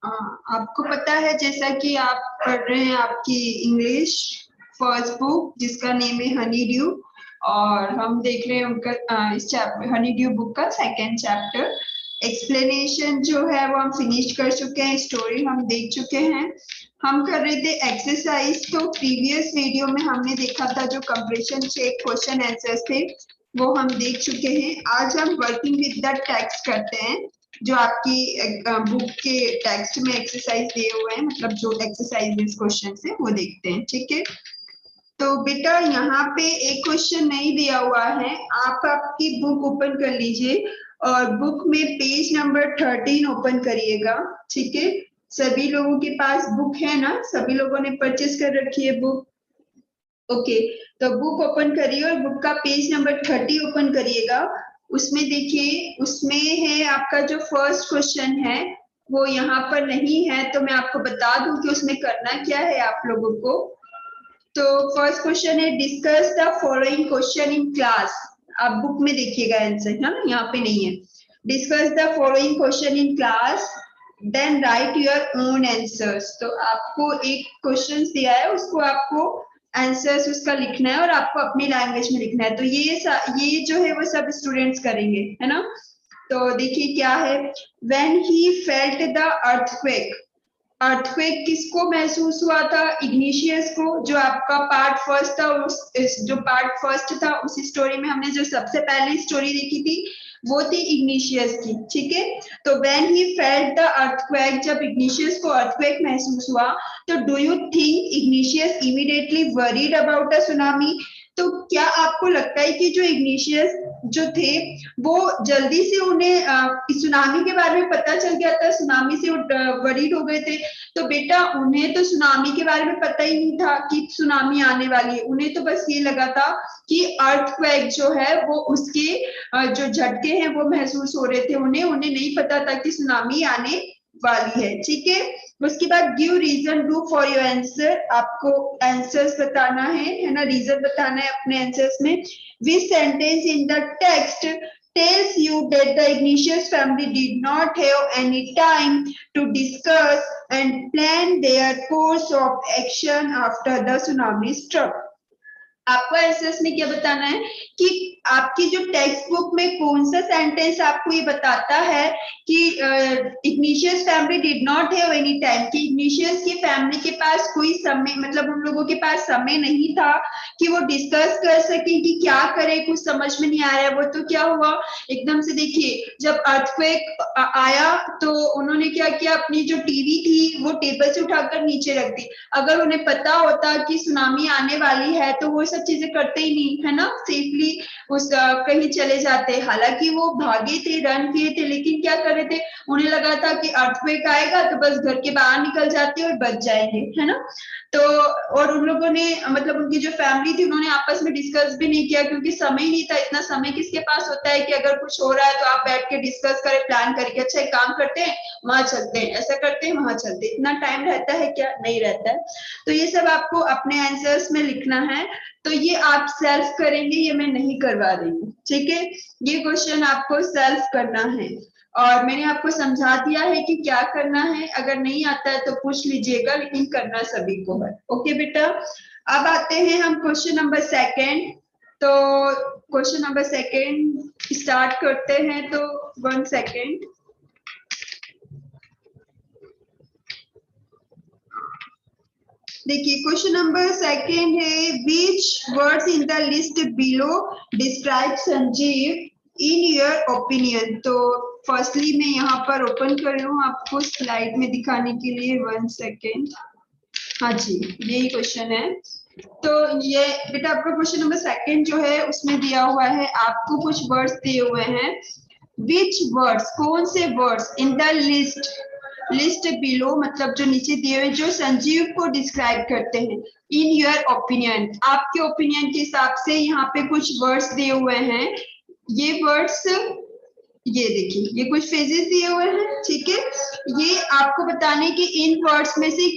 आपको पता है जैसा कि आप पढ़ रहे हैं आपकी इंग्लिश फर्स्ट बुक जिसका नेम है हनी ड्यू, और हम देख रहे हैं उनका इस चैप्टर हनी ड्यू बुक का सेकंड चैप्टर। एक्सप्लेनेशन जो है वो हम फिनिश कर चुके हैं, स्टोरी हम देख चुके हैं। हम कर रहे थे एक्सरसाइज। तो प्रीवियस वीडियो में हमने देखा था जो कंप्लीशन चेक क्वेश्चन आंसर्स थे वो हम देख चुके हैं। आज हम वर्किंग विद द टेक्स्ट करते हैं जो आपकी बुक के टेक्स्ट में एक्सरसाइज दिए हुए हैं, मतलब जो एक्सरसाइज क्वेश्चन है वो देखते हैं। ठीक है, तो बेटा यहाँ पे एक क्वेश्चन नहीं दिया हुआ है, आप आपकी बुक ओपन कर लीजिए और बुक में पेज नंबर 13 ओपन करिएगा। ठीक है, सभी लोगों के पास बुक है ना, सभी लोगों ने परचेज कर रखी है बुक? ओके, तो बुक ओपन करिए और बुक का पेज नंबर 30 ओपन करिएगा। उसमें देखिए, उसमें है आपका जो फर्स्ट क्वेश्चन है वो यहाँ पर नहीं है, तो मैं आपको बता दूं कि उसमें करना क्या है आप लोगों को। तो फर्स्ट क्वेश्चन है discuss the following question in class. आप बुक में देखिएगा आंसर, है ना, यहाँ पे नहीं है। Discuss the following question in class then write your own answers. तो आपको एक क्वेश्चन दिया है, उसको आपको आंसर्स उसका लिखना है और आपको अपनी लैंग्वेज में लिखना है। तो ये जो है वो सब स्टूडेंट्स करेंगे, है ना। तो देखिए क्या है, when he felt the earthquake. Earthquake किसको महसूस हुआ था? इग्निशियस को। जो आपका पार्ट फर्स्ट था जो पार्ट फर्स्ट था उस स्टोरी में हमने जो सबसे पहले स्टोरी देखी थी वो थी इग्निशियस की। ठीक है, तो when he felt the earthquake, जब इग्निशियस को अर्थक्वेक महसूस हुआ तो do you think igneous immediately worried about a tsunami? तो क्या आपको लगता है कि जो इग्निशियस जो थे वो जल्दी से उन्हें सुनामी के बारे में पता चल गया था, सुनामी से वरीड हो गए थे? तो बेटा उन्हें तो सुनामी के बारे में पता ही नहीं था कि सुनामी आने वाली है, उन्हें तो बस ये लगा था कि अर्थक्वेक जो है वो उसके जो झटके हैं वो महसूस हो रहे थे, उन्हें उन्हें नहीं पता था कि सुनामी आने वाली है। ठीक है, उसके बाद give reason do for your answer. आपको आंसर्स बताना है ना, रीजन बताना है अपने आंसर्स में। Which sentence in the text tells you that the Ignatius family did not have any time to discuss and plan their course of action after the tsunami struck. आपको answers में क्या बताना है कि आपकी जो टेक्स्ट बुक में कौन सा सेंटेंस आपको ये बताता है कि igneous family did not have any time, कि इग्निशियस की फैमिली के पास कोई समय, मतलब उन लोगों के पास समय नहीं था कि वो डिस्कस कर सके कि क्या करे, कुछ समझ में नहीं आ रहा है। वो तो क्या हुआ एकदम से, देखिए जब अर्थक्वेक आया तो उन्होंने क्या किया, अपनी जो टीवी थी वो टेबल से उठाकर नीचे रख दी। अगर उन्हें पता होता कि सुनामी आने वाली है तो वो सब चीजें करते ही नहीं, है ना, सेफली उस कहीं चले जाते। हालांकि वो भागे थे, रन किए थे, लेकिन क्या कर रहे थे, उन्हें लगा था कि अर्थक्वेक आएगा तो बस घर के बाहर निकल जाते और बच जाएंगे, है ना। तो और उन लोगों ने, मतलब उनकी जो फैमिली थी उन्होंने आपस में डिस्कस भी नहीं किया, क्योंकि समय नहीं था। इतना समय किसके पास होता है कि अगर कुछ हो रहा है तो आप बैठ के डिस्कस करें, प्लान करके अच्छा एक काम करते हैं वहां चलते हैं, ऐसा करते हैं वहां चलते हैं। इतना टाइम रहता है क्या? नहीं रहता है। तो ये सब आपको अपने आंसर्स में लिखना है। तो ये आप सेल्फ करेंगे, ये मैं नहीं करवा रही हूँ। ठीक है, ये क्वेश्चन आपको सेल्फ करना है और मैंने आपको समझा दिया है कि क्या करना है। अगर नहीं आता है तो पूछ लीजिएगा, लेकिन करना सभी को है। ओके बेटा, अब आते हैं हम क्वेश्चन नंबर सेकेंड। तो क्वेश्चन नंबर सेकेंड स्टार्ट करते हैं। तो 1 सेकेंड। देखिए क्वेश्चन नंबर सेकेंड है, विच words in the list below describe Sanjeev in your opinion. तो फर्स्टली मैं यहाँ पर ओपन कर रही हूँ आपको स्लाइड में दिखाने के लिए। 1 सेकेंड। हाँ जी, यही क्वेश्चन है। तो ये बेटा आपका क्वेश्चन नंबर सेकेंड जो है उसमें दिया हुआ है, आपको कुछ वर्ड्स दिए हुए हैं। विच वर्ड्स, कौन से words in the list, list below मतलब जो नीचे दिए हुए, जो संजीव को डिस्क्राइब करते हैं इन योर ओपिनियन, आपके ओपिनियन के हिसाब से यहाँ पे कुछ वर्ड्स दिए हुए हैं। ये वर्ड्स, ये देखिए ये कुछ फ्रेजेस दिए हुए हैं। ठीक है, ये आपको बताने कि इन वर्ड्स में से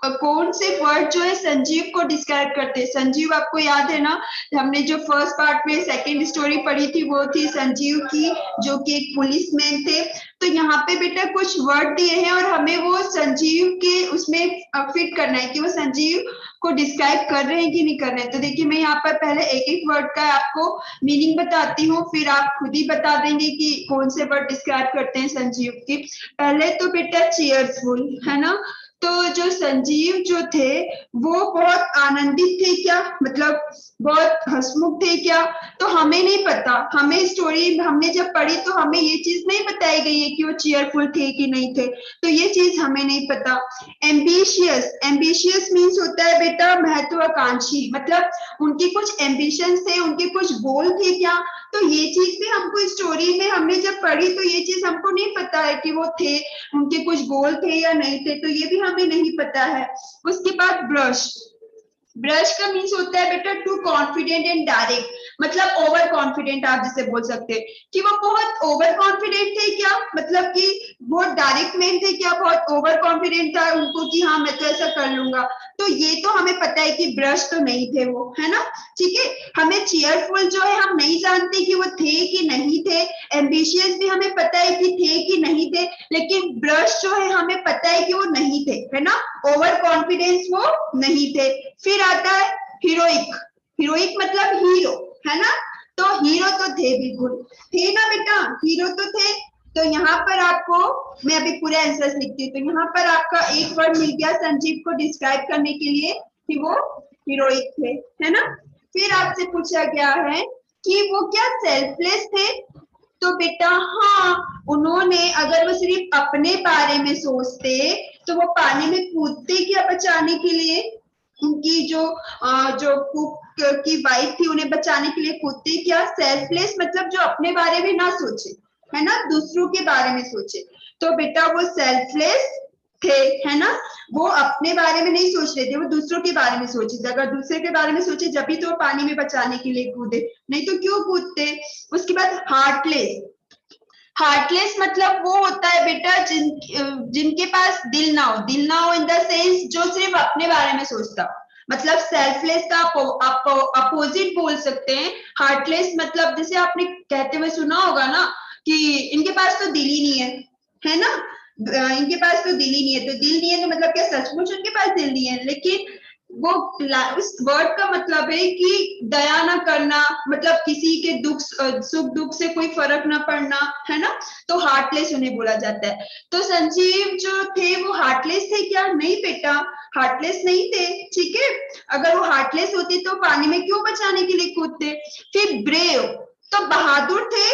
कौन से वर्ड जो है संजीव को डिस्क्राइब करते हैं। संजीव आपको याद है ना, हमने जो फर्स्ट पार्ट में सेकंड स्टोरी पढ़ी थी वो थी संजीव की, जो कि एक पुलिसमैन थे। तो यहाँ पे बेटा कुछ वर्ड दिए हैं और हमें वो संजीव के उसमें फिट करना है कि वो संजीव को डिस्क्राइब कर रहे हैं कि नहीं कर रहे हैं। तो देखिए मैं यहाँ पर पहले एक एक वर्ड का आपको मीनिंग बताती हूँ, फिर आप खुद ही बता देंगे कि कौन से वर्ड डिस्क्राइब करते हैं संजीव की। पहले तो बेटा चीयरफुल है ना, तो जो संजीव जो थे वो बहुत आनंदित थे क्या, मतलब बहुत हंसमुख थे क्या, तो हमें नहीं पता। हमें स्टोरी हमने जब पढ़ी तो हमें ये चीज नहीं बताई गई है कि वो चीयरफुल थे कि नहीं थे, तो ये चीज हमें नहीं पता। एम्बिशियस, एम्बिशियस मीन्स होता है बेटा महत्वाकांक्षी, मतलब उनके कुछ एम्बिशन थे, उनके कुछ गोल थे क्या, तो ये चीज भी हमको स्टोरी में हमने जब पढ़ी तो ये चीज हमको नहीं पता है कि वो थे, उनके कुछ गोल थे या नहीं थे, तो ये भी हमें नहीं पता है। उसके बाद ब्रश, ब्रश का मीन्स होता है बेटा टू कॉन्फिडेंट एंड डायरेक्ट, मतलब ओवर कॉन्फिडेंट आप जिसे बोल सकते हैं कि वो बहुत ओवर कॉन्फिडेंट थे क्या, मतलब कि बहुत डायरेक्ट मैन थे क्या, बहुत ओवर कॉन्फिडेंट था उनको कि हाँ मैं तो ऐसा कर लूंगा, तो ये तो हमें पता है कि ब्रश तो नहीं थे वो, है ना। ठीक है, हमें चीयरफुल जो है हम नहीं जानते कि वो थे कि नहीं थे, एम्बिशियस भी हमें पता है कि थे कि नहीं थे, लेकिन ब्रश जो है हमें पता है कि वो नहीं थे, है ना, ओवर कॉन्फिडेंस वो नहीं थे। फिर आता है हीरोइक, हीरोइक मतलब हीरो, है ना, तो हीरो तो थे, बिल्कुल थे ना बेटा, हीरो तो थे। तो यहाँ पर आपको मैं अभी पूरे आंसर्स लिखती हूँ, तो यहाँ पर आपका एक वर्ड मिल गया संजीव को डिस्क्राइब करने के लिए कि वो हीरोइक थे, है ना। फिर आपसे पूछा गया है कि वो क्या सेल्फलेस थे, तो बेटा हाँ, उन्होंने अगर वो सिर्फ अपने बारे में सोचते तो वो पानी में कूदते क्या बचाने के लिए, उनकी जो कुक की वाइफ थी उन्हें बचाने के लिए कूदते क्या, सेल्फलेस मतलब जो अपने बारे में ना सोचे, है ना, दूसरों के बारे में सोचे, तो बेटा वो सेल्फलेस थे, है ना, वो अपने बारे में नहीं सोच रहे थे, वो दूसरों के बारे में सोचे थे, अगर दूसरे के बारे में सोचे जब भी तो पानी में बचाने के लिए कूदे, नहीं तो क्यों कूदते। उसके बाद हार्टलेस, हार्टलेस मतलब वो होता है बेटा जिनके पास दिल ना हो, दिल ना हो इन द सेंस जो सिर्फ अपने बारे में सोचता, मतलब सेल्फलेस का आप अपोजिट बोल सकते हैं। हार्टलेस मतलब जैसे आपने कहते हुए सुना होगा ना कि इनके पास तो दिल ही नहीं है ना, इनके पास तो दिल ही नहीं है, तो दिल नहीं है तो मतलब क्या सचमुच उनके पास दिल नहीं है, लेकिन वो उस वर्ड का मतलब है कि दया ना करना, मतलब किसी के दुख सुख दुख से कोई फर्क ना पड़ना, है ना, तो हार्टलेस उन्हें बोला जाता है। तो संजीव जो थे वो हार्टलेस थे क्या, नहीं बेटा हार्टलेस नहीं थे। ठीक है, अगर वो हार्टलेस होते तो पानी में क्यों बचाने के लिए कूदते। फिर ब्रेव, तो बहादुर थे,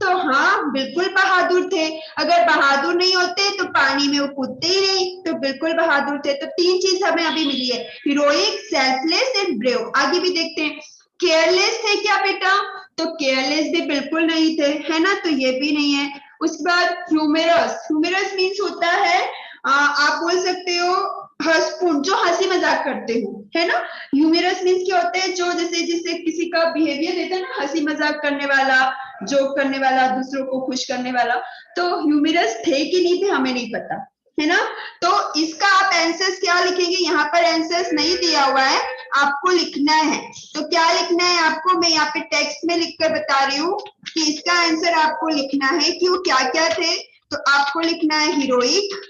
तो हाँ बिल्कुल बहादुर थे, अगर बहादुर नहीं होते तो पानी में वो कूदते ही नहीं, तो बिल्कुल बहादुर थे। तो तीन चीज हमें अभी मिली है, हीरोइक, सेल्फलेस एंड ब्रेव। आगे भी देखते हैं, केयरलेस थे क्या बेटा, तो केयरलेस भी बिल्कुल नहीं थे, है ना, तो ये भी नहीं है। उसके बाद ह्यूमरस, ह्यूमरस मीन्स होता है आप बोल सकते हो हंसपूर्ण, जो हंसी मजाक करते हो, है ना। ह्यूमरस मीन्स क्या होता है, जो जैसे जैसे किसी का बिहेवियर रहता है ना, हंसी मजाक करने वाला, जोक करने वाला, दूसरों को खुश करने वाला, तो ह्यूमरस थे कि नहीं थे हमें नहीं पता, है ना। तो इसका आप आंसर्स क्या लिखेंगे, यहाँ पर आंसर्स नहीं दिया हुआ है, आपको लिखना है, तो क्या लिखना है आपको, मैं यहाँ पे टेक्स्ट में लिखकर बता रही हूँ कि इसका आंसर आपको लिखना है कि वो क्या क्या थे। तो आपको लिखना है हीरोइक,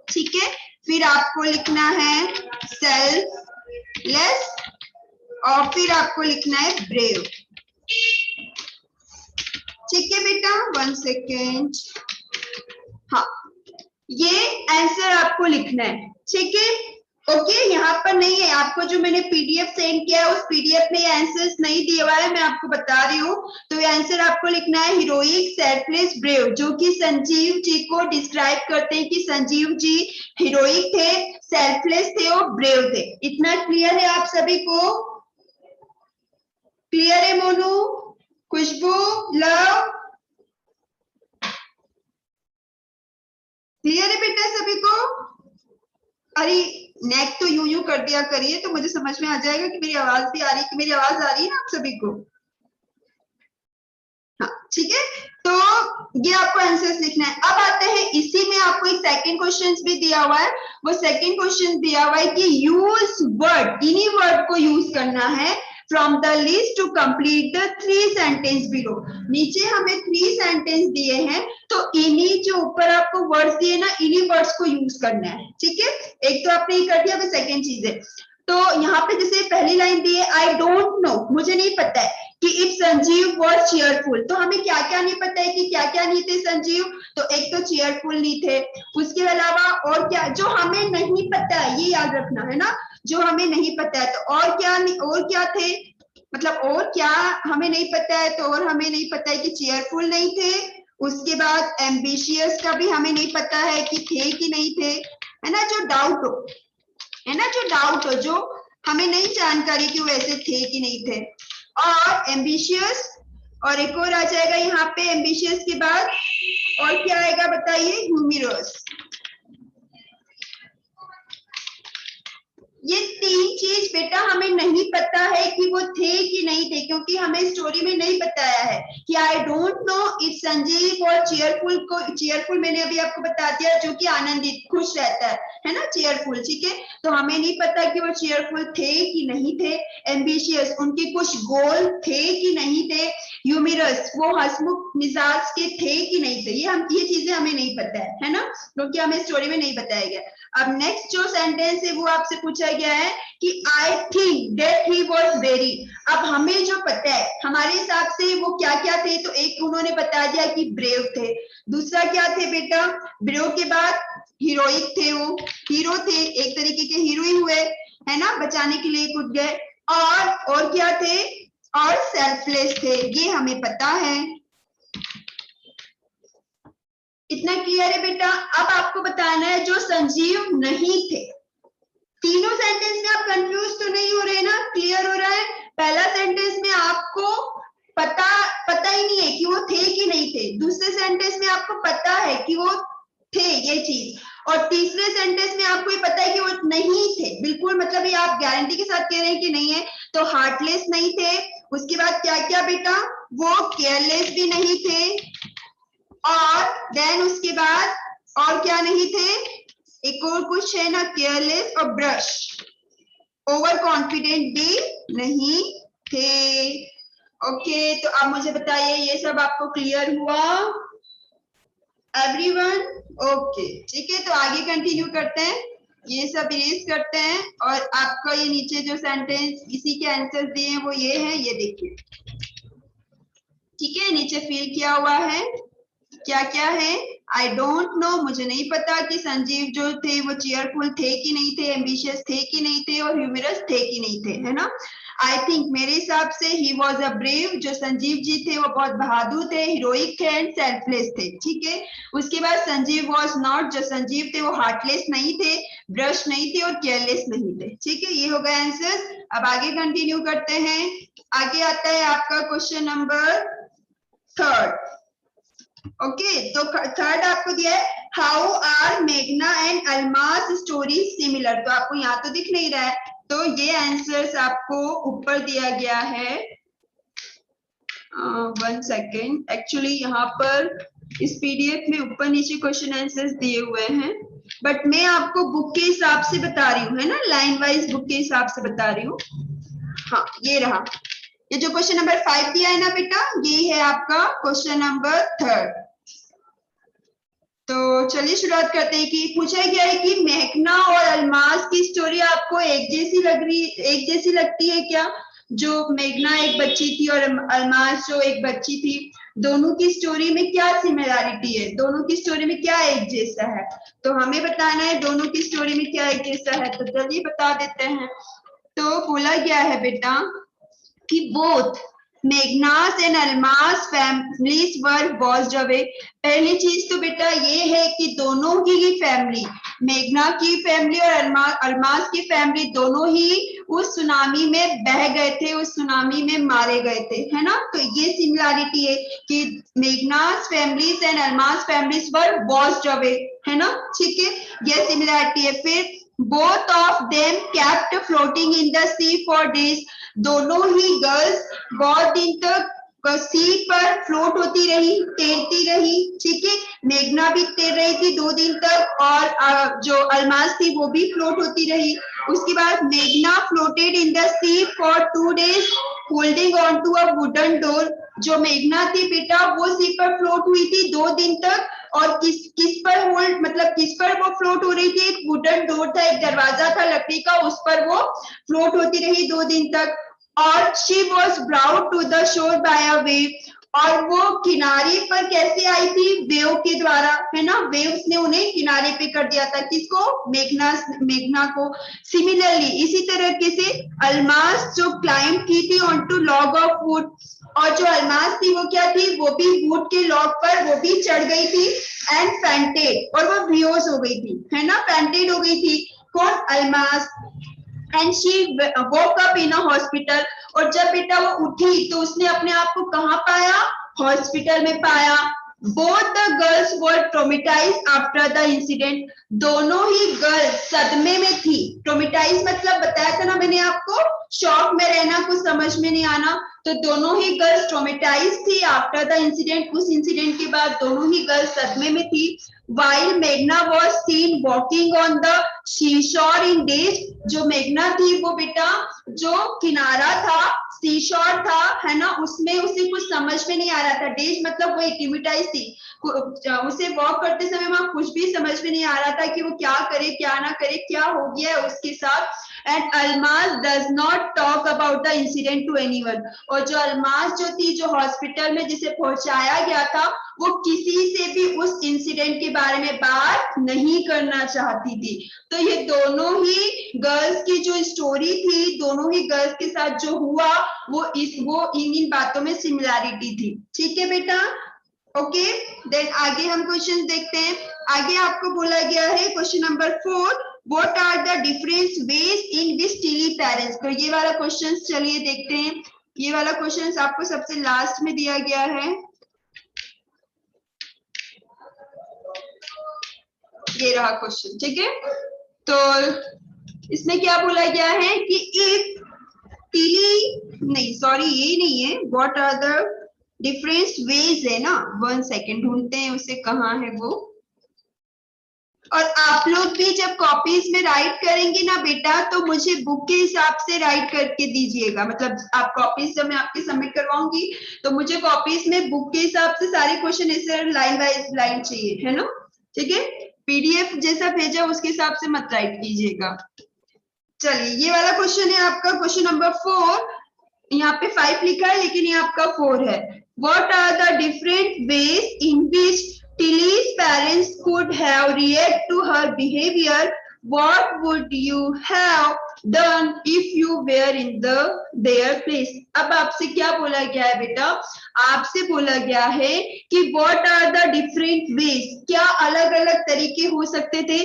ठीक है, फिर आपको लिखना है सेल्फलेस, और फिर आपको लिखना है ब्रेव। ठीक है बेटा, 1 सेकेंड, हाँ ये आंसर आपको लिखना है, ठीक है। ओके, यहाँ पर नहीं है, आपको जो मैंने पीडीएफ सेंड किया है उस पीडीएफ में ये आंसर्स नहीं दिया हुआ है, मैं आपको बता रही हूँ। तो ये आंसर आपको लिखना है हीरोइक, सेल्फलेस, ब्रेव, जो कि संजीव जी को डिस्क्राइब करते हैं कि संजीव जी हीरोइक थे, सेल्फलेस थे और ब्रेव थे। इतना क्लियर है आप सभी को, क्लियर है मोनू, खुशबू, लव, क्लियर है बेटा सभी को। अरे नेक तो यूं कर दिया करिए तो मुझे समझ में आ जाएगा कि मेरी आवाज भी आ रही है, कि मेरी आवाज आ रही है ना आप सभी को। हाँ ठीक है, तो ये आपको आंसर्स लिखना है। अब आते हैं इसी में आपको एक सेकंड क्वेश्चन भी दिया हुआ है। वो सेकंड क्वेश्चन दिया हुआ है कि यूज वर्ड, इन्हीं वर्ड को यूज करना है from the list to complete the 3 sentence below. नीचे हमें 3 सेंटेंस दिए हैं, तो इन्हीं जो ऊपर आपको वर्ड्स दिए ना, इन्हीं वर्ड्स को यूज करना है, ठीक है। एक तो आपने ये कर दिया, फिर सेकंड चीज है, तो यहाँ पे जैसे पहली लाइन दी है, आई डोंट नो, मुझे नहीं पता है कि इफ संजीव वॉज चेयरफुल, तो हमें क्या क्या नहीं पता है कि क्या क्या नहीं थे संजीव। तो एक तो चेयरफुल नहीं थे, उसके अलावा और क्या जो हमें नहीं पता है, ये याद रखना है ना, जो हमें नहीं पता है। तो और क्या थे, मतलब और क्या हमें नहीं पता है, तो और हमें नहीं पता है कि चेयरफुल नहीं थे। उसके बाद एम्बिशियस का भी हमें नहीं पता है कि थे कि नहीं थे, है ना, जो डाउट हो, है ना, जो डाउट हो, जो हमें नहीं जानकारी कि वो ऐसे थे कि नहीं थे। और एम्बिशियस, और एक और आ जाएगा यहाँ पे एम्बिशियस के बाद, और क्या आएगा बताइए, ह्यूमरस। ये 3 चीज बेटा हमें नहीं पता है कि वो थे कि नहीं थे, क्योंकि हमें स्टोरी में नहीं बताया है कि I don't know if Sanjeev और चेयरफुल को, चेयरफुल मैंने अभी आपको बता दिया जो कि आनंदित खुश रहता है ना, चेयरफुल, ठीक है। तो हमें नहीं पता कि वो चेयरफुल थे कि नहीं थे। एम्बिशियस, उनके कुछ गोल थे कि नहीं थे। ह्यूमरस, वो हंसमुख मिजाज के थे कि नहीं थे। ये चीजें हमें नहीं पता है ना, क्योंकि हमें स्टोरी में नहीं बताया गया। अब नेक्स्ट जो सेंटेंस है वो आपसे पूछा गया है कि I think that he was very. अब हमें जो पता है हमारे हिसाब से वो क्या क्या थे, तो एक उन्होंने बता दिया कि ब्रेव थे। दूसरा क्या थे बेटा, ब्रेव के बाद हीरोइक थे, वो हीरो थे, एक तरीके के हीरो ही हुए, है ना, बचाने के लिए कूद गए। और क्या थे, और सेल्फलेस थे, ये हमें पता है। इतना क्लियर है बेटा। अब आपको बताना है जो संजीव नहीं थे। तीनों सेंटेंस में आप कंफ्यूज तो नहीं हो रहे ना, क्लियर हो रहा है। पहला सेंटेंस में आपको पता ही नहीं है कि वो थे कि नहीं थे। दूसरे सेंटेंस में आपको पता है कि वो थे, ये चीज। और तीसरे सेंटेंस में आपको ये पता है कि वो नहीं थे बिल्कुल, मतलब ये आप गारंटी के साथ कह रहे हैं कि नहीं है। तो हार्टलेस नहीं थे। उसके बाद क्या क्या बेटा, वो केयरलेस भी नहीं थे। और देन उसके बाद और क्या नहीं थे, एक और कुछ है ना, केयरलेस और ब्रश, ओवर कॉन्फिडेंट भी नहीं थे। ओके, तो अब मुझे बताइए ये सब आपको क्लियर हुआ एवरीवन? ओके, ठीक है, तो आगे कंटिन्यू करते हैं। ये सब इरेज करते हैं, और आपका ये नीचे जो सेंटेंस इसी के आंसर दिए हैं वो ये है, ये देखिए, ठीक है। नीचे फिल किया हुआ है, क्या क्या है, आई डोंट नो, मुझे नहीं पता कि संजीव जो थे वो चेयरफुल थे कि नहीं थे, एम्बिशियस थे कि नहीं थे, और ह्यूमरस थे कि नहीं थे, है ना। आई थिंक, मेरे हिसाब से, ही वॉज अ ब्रेव, जो संजीव जी थे वो बहुत बहादुर थे, हीरोइक थे एंड सेल्फलेस थे, ठीक है। उसके बाद संजीव वॉज नॉट, जो संजीव थे वो हार्टलेस नहीं थे, ब्रश नहीं थे और केयरलेस नहीं थे, ठीक है। ये हो गया आंसर। अब आगे कंटिन्यू करते हैं। आगे आता है आपका क्वेश्चन नंबर 3। ओके, तो थर्ड आपको दिया है, हाउ आर मेघना एंड अल्मास स्टोरी सिमिलर। तो आपको यहाँ तो दिख नहीं रहा है, तो ये आंसर्स आपको ऊपर दिया गया है। 1 सेकेंड, एक्चुअली यहाँ पर इस पीडीएफ में ऊपर नीचे क्वेश्चन आंसर्स दिए हुए हैं, बट मैं आपको बुक के हिसाब से बता रही हूँ, है ना, लाइन वाइज बुक के हिसाब से बता रही हूँ। हाँ, ये रहा, ये जो क्वेश्चन नंबर 5 दिया है ना बेटा, ये है आपका क्वेश्चन नंबर 3। तो चलिए शुरुआत करते हैं कि पूछा गया है कि मेघना और अल्मास की स्टोरी आपको एक जैसी लगती है क्या? जो मेघना एक बच्ची थी और अल्मास जो एक बच्ची थी, दोनों की स्टोरी में क्या सिमिलैरिटी है, दोनों की स्टोरी में क्या एक जैसा है? तो हमें बताना है दोनों की स्टोरी में क्या एक जैसा है, तो चलिए बता देते हैं। तो बोला गया है बेटा कि both Meghna's and Alma's families were washed away. पहली चीज तो बेटा ये है कि दोनों की फैमिली, मेघना की फैमिली और अल्मास की फैमिली, दोनों ही उस सुनामी में बह गए थे, उस सुनामी में मारे गए थे, है ना। तो ये सिमिलैरिटी है कि Meghna's families and Alma's families were washed away, है ना, ठीक है, ये सिमिलैरिटी है। फिर both of them kept floating in the sea for days। दोनों ही गर्ल्स गॉट इन द सी पर फ्लोट होती रही, तैरती रही, ठीक है। मेघना भी तैर रही थी 2 दिन तक, और जो अलमास थी वो भी फ्लोट होती रही। उसके बाद मेघना floated in the sea for 2 days holding on to a wooden door. जो मेघना थी बेटा वो सी पर फ्लोट हुई थी 2 दिन तक, और किस पर होल्ड, मतलब किस पर वो फ्लोट हो रही थी? एक वुडन डोर था, एक दरवाजा था लकड़ी का, उस पर वो फ्लोट होती रही 2 दिन तक। और she was brought to the shore by a wave, और वो किनारे पर कैसे आई थी? वेव के द्वारा, है ना। वेव्स ने उन्हें किनारे पे कर दिया था, किसको? मेघना को। सिमिलरली इसी तरीके से अलमास जो क्लाइंब की थी on to log of wood, और जो अलमास थी वो क्या थी? वो भी वुड के लॉग पर वो भी चढ़ गई थी, एंड फेंटेड, और वो बेहोश हो गई थी, है ना, फेंटेड हो गई थी। कौन? Almas. And she woke up in a hospital, और जब बेटा वो उठी तो उसने अपने आप को कहाँ पाया? हॉस्पिटल में पाया। Both the girls were traumatise after the incident, दोनों ही गर्ल्स सदमे में थी। ट्रोमेटाइज मतलब बताया था ना मैंने आपको, शॉक में रहना, कुछ समझ में नहीं आना। तो दोनों ही गर्ल्स ट्रोमेटाइज थी आफ्टर द इंसिडेंट, उस इंसिडेंट के बाद दोनों ही गर्ल्स सदमे में थी। While Meghna was seen walking on the seashore in days, जो मेघना थी वो बेटा जो किनारा था, सीशोर था, है ना, उसमें उसे कुछ समझ में नहीं आ रहा था। डेज मतलब वो एक्टिविटाइज थी, उसे वॉक करते समय वहां कुछ भी समझ में नहीं आ रहा था कि वो क्या करे क्या ना करे, क्या हो गया है उसके साथ। And Almas does not talk about the incident to anyone, और जो अलमास जो थी, जो हॉस्पिटल में जिसे पहुंचाया गया था, वो किसी से भी उस इंसिडेंट के बारे में बात नहीं करना चाहती थी। तो ये दोनों ही गर्ल्स की जो स्टोरी थी, दोनों ही गर्ल्स के साथ जो हुआ वो इन बातों में सिमिलैरिटी थी। ठीक है बेटा, ओके। देन आगे हम क्वेश्चन देखते हैं। आगे आपको बोला गया है question number 4, what are the difference ways in which Tilly parents. तो ये वाला क्वेश्चन चलिए देखते हैं। ये वाला क्वेश्चन आपको सबसे लास्ट में दिया गया है, ये रहा क्वेश्चन, ठीक है। तो इसमें क्या बोला गया है कि इफ टिली, नहीं सॉरी ये नहीं है, what are the difference ways है ना, 1 सेकेंड ढूंढते हैं उसे, कहाँ है वो। और आप लोग भी जब कॉपीज में राइट करेंगे ना बेटा, तो मुझे बुक के हिसाब से राइट करके दीजिएगा। मतलब आप कॉपीज जब मैं आपकी सबमिट करवाऊंगी तो मुझे कॉपीज में बुक के हिसाब से सारे क्वेश्चन ऐसे लाइन बाय लाइन चाहिए, है ना, ठीक है। पीडीएफ जैसा भेजा उसके हिसाब से मत राइट कीजिएगा। चलिए ये वाला क्वेश्चन है आपका, क्वेश्चन नंबर 4। यहाँ पे 5 लिखा है लेकिन ये आपका 4 है। What are the different ways in which Tilly's parents could have react to her behavior? What would you have done if you were in their place? अब आपसे क्या बोला गया है बेटा? आपसे बोला गया है कि what are the different ways, क्या अलग अलग तरीके हो सकते थे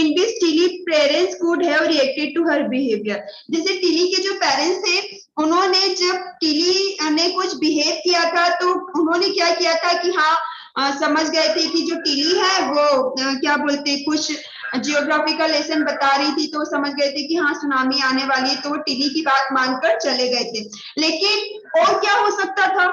in which Tilly's parents could have reacted to her behavior। जैसे टिली के जो पेरेंट्स थे, उन्होंने जब टिली ने कुछ बिहेव किया था तो उन्होंने क्या किया था कि हाँ समझ गए थे कि जो टिली है वो क्या बोलते, कुछ जियोग्राफिकल लेसन बता रही थी, तो समझ गए थे कि हाँ सुनामी आने वाली है, तो टिली की बात मानकर चले गए थे। लेकिन और क्या हो सकता था?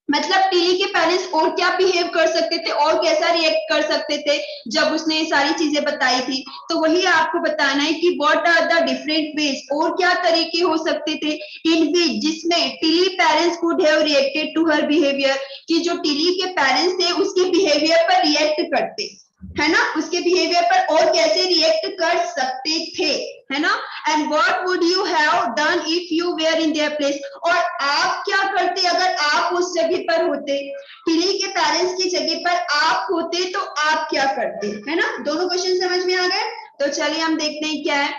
मतलब टिली के पेरेंट्स और क्या बिहेव कर सकते थे और कैसा रिएक्ट कर सकते थे जब उसने ये सारी चीजें बताई थी। तो वही आपको बताना है कि what are the different ways, और क्या तरीके हो सकते थे इन विच, जिसमें Tilly parents could have reacted to her behaviour, कि जो टिली के पेरेंट्स थे उसके बिहेवियर पर रिएक्ट करते, है ना, उसके बिहेवियर पर और कैसे रिएक्ट कर सकते थे, है ना। And what would you have done if you were in their place, और आप क्या करते अगर आप उस जगह पर होते, टिली के पेरेंट्स की जगह पर आप होते तो आप क्या करते, है ना। दोनों क्वेश्चन समझ में आ गए। तो चलिए हम देखते हैं क्या है।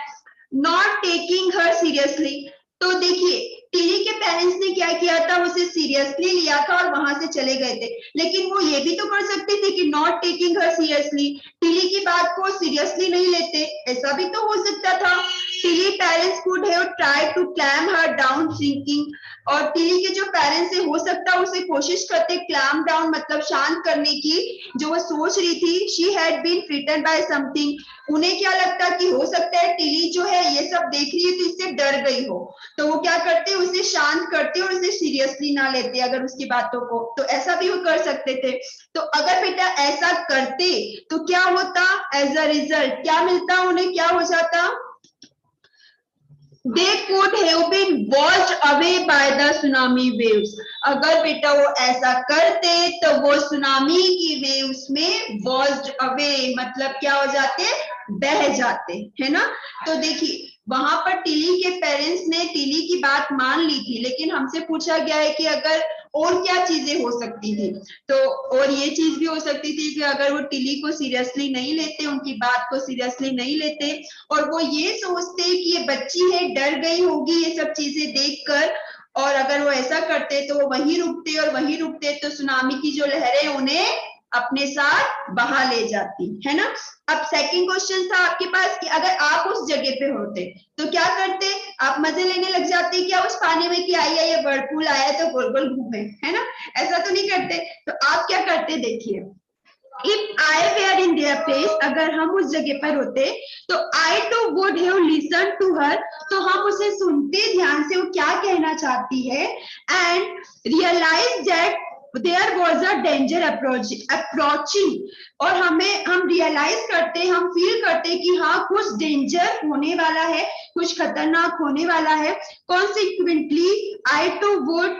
नॉट टेकिंग हर सीरियसली, तो देखिए टिली के पेरेंट्स ने क्या किया था, उसे सीरियसली लिया था और वहां से चले गए थे। लेकिन वो ये भी तो कर सकते थे कि not taking her seriously, Tilly की बात को सीरियसली नहीं लेते, ऐसा भी तो हो सकता था। Tilly parents could have tried to calm her down thinking, और टिली के जो पेरेंट्स है हो सकता है उसे कोशिश करते क्लैम डाउन मतलब शांत करने की, जो वो सोच रही थी। She had been frightened by something. उन्हें क्या लगता कि हो सकता है टिली जो है ये सब देख रही है तो इससे डर गई हो, तो वो क्या करते उसे शांत करते और उसे सीरियसली ना लेते अगर उसकी बातों को, तो ऐसा भी वो कर सकते थे। तो अगर बेटा ऐसा करते तो क्या होता, एज अ रिजल्ट क्या मिलता उन्हें, क्या हो जाता, they could have been washed away by the tsunami waves। अगर बेटा वो ऐसा करते तो वो सुनामी की वेव्स में washed away मतलब क्या हो जाते, बह जाते, है ना। तो देखिए वहां पर टिली के पेरेंट्स ने टिली की बात मान ली थी, लेकिन हमसे पूछा गया है कि अगर और क्या चीजें हो सकती थी, तो और ये चीज भी हो सकती थी कि अगर वो टिली को सीरियसली नहीं लेते, उनकी बात को सीरियसली नहीं लेते और वो ये सोचते कि ये बच्ची है डर गई होगी ये सब चीजें देखकर, और अगर वो ऐसा करते तो वो वहीं रुकते और वहीं रुकते तो सुनामी की जो लहरें उन्हें अपने साथ बहा ले जाती, है ना। अब सेकंड क्वेश्चन था आपके पास कि अगर आप उस जगह पे होते तो क्या करते, आप मजे लेने लग जाते क्या उस पानी में कि आई ये वर्लपूल आया तो गोल गोल घूमे, है ना, ऐसा तो नहीं करते। तो आप क्या करते देखिए, If I were in their place, अगर हम उस जगह पर होते तो I too would have listened to her, तो हम उसे सुनते ध्यान से वो क्या कहना चाहती है, and realize that there was a danger approaching, और हम रियलाइज करते, हम फील करते कि हाँ कुछ डेंजर होने वाला है, कुछ खतरनाक होने वाला है। Consequently, I too would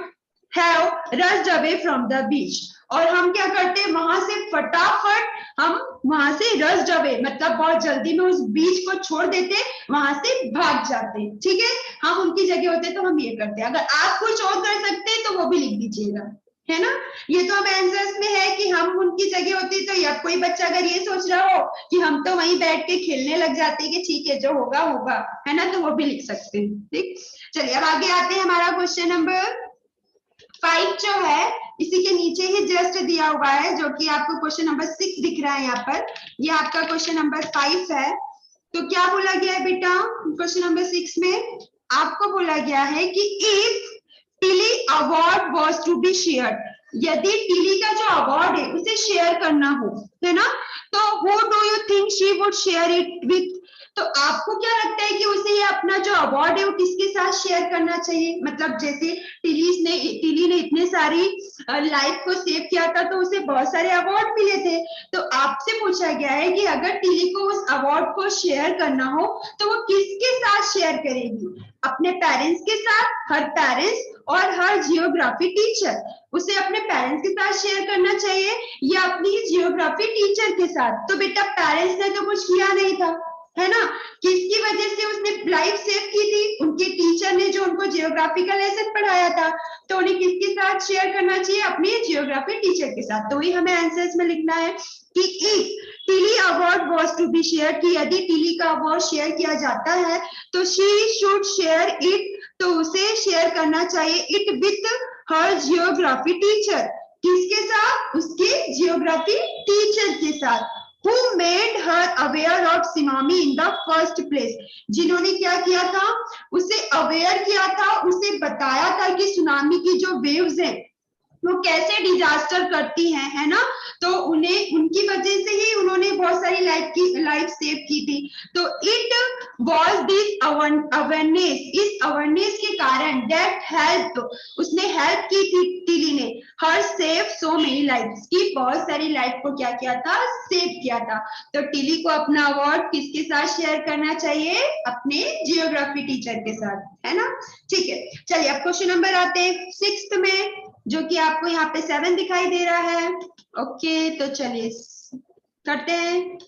have rushed away from the beach, और हम क्या करते वहां से फटाफट हम वहां से रस्ट अवे मतलब बहुत जल्दी में उस बीच को छोड़ देते, वहां से भाग जाते, ठीक है। हम उनकी जगह होते तो हम ये करते। अगर आप कुछ और कर सकते तो वो भी लिख दीजिएगा, है ना। ये तो अब आंसर्स में है कि हम उनकी जगह होती तो, या कोई बच्चा अगर ये सोच रहा हो कि हम तो वहीं बैठ के खेलने लग जाते कि ठीक है जो होगा होगा, है ना, तो वो भी लिख सकते हैं, ठीक। चलिए अब आगे आते हैं, हमारा क्वेश्चन नंबर 5 जो है इसी के नीचे ही जस्ट दिया हुआ है, जो कि आपको क्वेश्चन नंबर 6 दिख रहा है यहाँ पर, ये आपका क्वेश्चन नंबर 5 है। तो क्या बोला गया है बेटा क्वेश्चन नंबर 6 में, आपको बोला गया है कि if Tilly award was to be share, यदि टिली का जो अवार्ड है उसे शेयर करना हो, है ना, तो who do you think she would share it with, तो आपको क्या लगता है कि उसे ये अपना जो अवार्ड है वो किसके साथ शेयर करना चाहिए। मतलब जैसे टिली ने इतने सारी लाइफ को सेव किया था तो उसे बहुत सारे अवार्ड मिले थे, तो आपसे पूछा गया है कि अगर टिली को उस अवार्ड को शेयर करना हो तो वो किसके साथ शेयर करेगी, अपने पेरेंट्स के साथ, हर पेरेंट्स और हर जियोग्राफी टीचर, उसे अपने पेरेंट्स के साथ शेयर करना चाहिए या अपनी जियोग्राफी टीचर के साथ। तो बेटा पेरेंट्स ने तो कुछ किया नहीं था, है ना, किसकी वजह से उसने लाइफ सेव की थी, उनके टीचर ने जो उनको जियोग्राफी का लेसन पढ़ाया था, तो उन्हें किसके साथ शेयर करना चाहिए, अपने जियोग्राफी टीचर के साथ। तो वही हमें आंसर्स में लिखना है कि if Tilly award was to be share, कि यदि टिली का अवार्ड शेयर किया जाता है तो शी शुड शेयर इट, तो उसे शेयर करना चाहिए it with her geography teacher, किसके साथ, उसके जियोग्राफी टीचर के साथ। Who made her aware of tsunami in the first place, जिन्होंने क्या किया था, उसे अवेयर किया था, उसे बताया था कि सुनामी की जो वेव्स हैं वो कैसे डिजास्टर करती हैं, है ना, तो उन्हें उनकी वजह से ही उन्होंने बहुत सारी लाइफ सेव की थी। तो इट वाज दिस अवेयरनेस, इस अवेयरनेस के कारण दैट हेल्प, उसने हेल्प की थी टिली ने, हर सेव सो मेनी लाइफ्स, की बहुत सारी लाइफ को क्या किया था, सेव किया था। तो टिली को अपना अवार्ड किसके साथ शेयर करना चाहिए, अपने जियोग्राफी टीचर के साथ, है ना, ठीक है। चलिए अब क्वेश्चन नंबर आते हैं 6th में, जो कि आपको यहाँ पे 7 दिखाई दे रहा है। ओके तो चलिए करते हैं।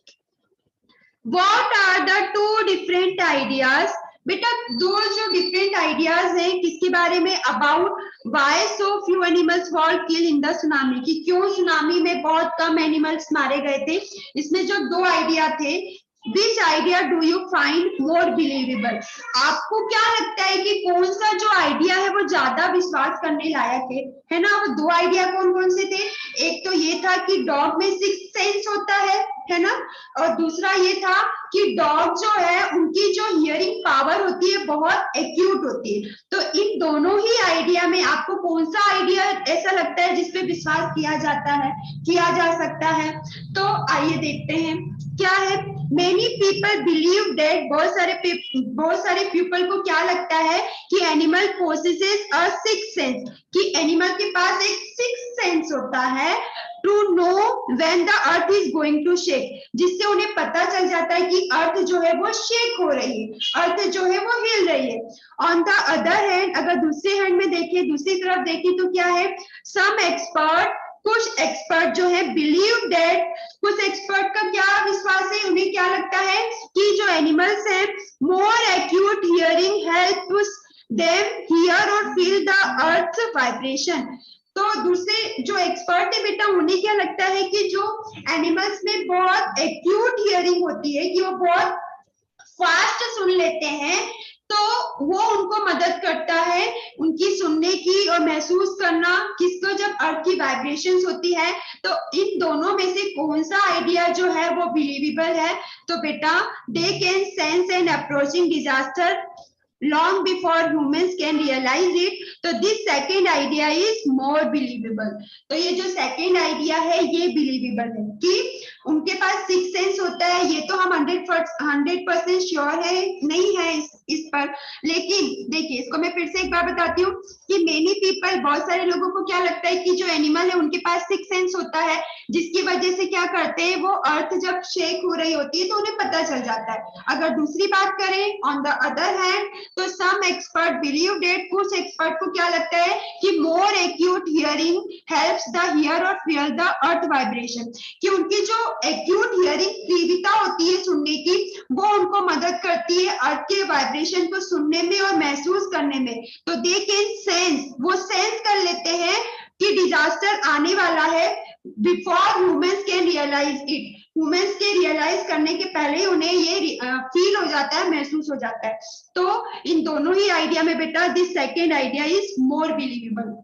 What are the two different ideas, बेटा दो जो डिफरेंट आइडियाज हैं किसके बारे में, about why so few animals were killed in the tsunami, कि क्यों सुनामी में बहुत कम एनिमल्स मारे गए थे। इसमें जो दो आइडिया थे, Which idea do you find more believable, आपको क्या लगता है कि कौन सा जो आइडिया है वो ज्यादा विश्वास करने लायक है ना। वो दो आइडिया कौन कौन से थे, एक तो तो ये था कि डॉग में सिक्स्थ सेंस होता है ना, और दूसरा ये था कि डॉग जो है उनकी जो हियरिंग पावर होती है बहुत एक्यूट होती है। तो इन दोनों ही आइडिया में आपको कौन सा आइडिया ऐसा लगता है जिसपे विश्वास किया जाता है, किया जा सकता है? तो आइए देखते हैं क्या है। मेनी पीपल बिलीव दैट, बहुत सारे पीपल को क्या लगता है कि animal possesses a sixth sense, कि एनिमल के पास एक सिक्स्थ सेंस होता है to know when the earth is going to shake, जिससे उन्हें पता चल जाता है कि अर्थ जो है वो शेक हो रही है, अर्थ जो है वो हिल रही है। ऑन द अदर हैंड, अगर दूसरे हैंड में देखें, दूसरी तरफ देखें तो क्या है, सम एक्सपर्ट, कुछ एक्सपर्ट जो है बिलीव दैट, कुछ एक्सपर्ट का क्या विश्वास है, उन्हें क्या लगता है कि जो एनिमल्स हैं more acute hearing helps them hear और फील द अर्थ वाइब्रेशन। तो दूसरे जो एक्सपर्ट है बेटा, उन्हें क्या लगता है कि जो एनिमल्स में बहुत एक्यूट हियरिंग होती है, कि वो बहुत फास्ट सुन लेते हैं, तो वो उनको मदद करता है उनकी सुनने की और महसूस करना किसको, जब अर्थ की वाइब्रेशंस होती है। तो इन दोनों में से कौन सा आइडिया जो है वो बिलीवेबल है? तो बेटा, दे can sense and approaching disaster long before humans can realize it, तो this second idea is more believable। तो ये जो second idea है ये believable है कि उनके पास सिक्स सेंस होता है। ये तो हम 100% श्योर है नहीं है इस पर, लेकिन देखिए इसको मैं फिर से एक बार बताती हूँ कि मेनी पीपल, बहुत सारे लोगों को क्या लगता है कि जो एनिमल है उनके पास सिक्स सेंस होता है, जिसकी वजह से क्या करते हैं, वो अर्थ जब शेक हो रही होती है तो उन्हें पता चल जाता है। अगर दूसरी बात करें, ऑन द अदर हैंड, तो सम एक्सपर्ट बिलीव दैट, कुछ एक्सपर्ट को क्या लगता है कि more acute hearing helps the hear और फील द अर्थ वाइब्रेशन, कि उनकी जो एक्यूट हियरिंग तीव्रता होती है सुनने की, वो उनको मदद करती है अर्थ के वाइब्रेशन को सुनने में और महसूस करने में। तो दे कैन सेंस, वो सेंस कर लेते हैं कि डिजास्टर आने वाला है before humans can realise it, humans के रियलाइज करने के पहले ही उन्हें ये फील हो जाता है, महसूस हो जाता है। तो इन दोनों ही आइडिया में बेटा this second idea is more believable.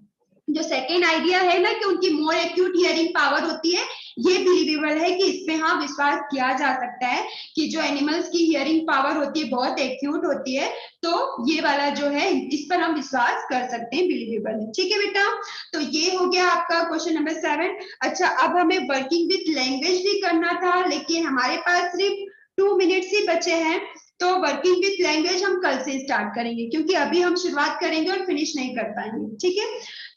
जो सेकेंड आइडिया है ना कि उनकी मोर एक्यूट हियरिंग पावर होती है, ये बिलीवेबल है कि इसमें हाँ विश्वास किया जा सकता है कि जो एनिमल्स की हियरिंग पावर होती है बहुत एक्यूट होती है, तो ये वाला जो है इस पर हम विश्वास कर सकते हैं, बिलीवेबल है। ठीक है बेटा, तो ये हो गया आपका क्वेश्चन नंबर 7। अच्छा, अब हमें वर्किंग विथ लैंग्वेज भी करना था, लेकिन हमारे पास सिर्फ 2 मिनट्स ही बचे हैं, तो वर्किंग विथ लैंग्वेज हम कल से स्टार्ट करेंगे, क्योंकि अभी हम शुरुआत करेंगे और फिनिश नहीं कर पाएंगे। ठीक है,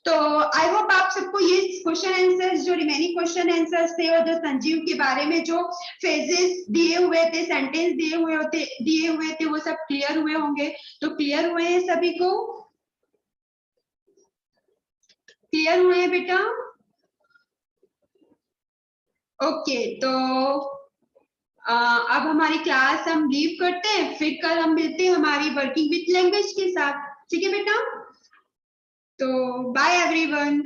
तो आई होप आप सबको ये क्वेश्चन आंसर्स, जो रिमेनिंग क्वेश्चन आंसर्स थे और जो संजीव के बारे में जो फेजेस दिए हुए थे, सेंटेंस दिए हुए थे वो सब क्लियर हुए होंगे। तो क्लियर हुए हैं सभी को? क्लियर हुए हैं बेटा? ओके, तो अब हमारी क्लास हम लीव करते हैं, फिर कल हम मिलते हैं हमारी वर्किंग विथ लैंग्वेज के साथ। ठीक है बेटा, तो बाय एवरीवन।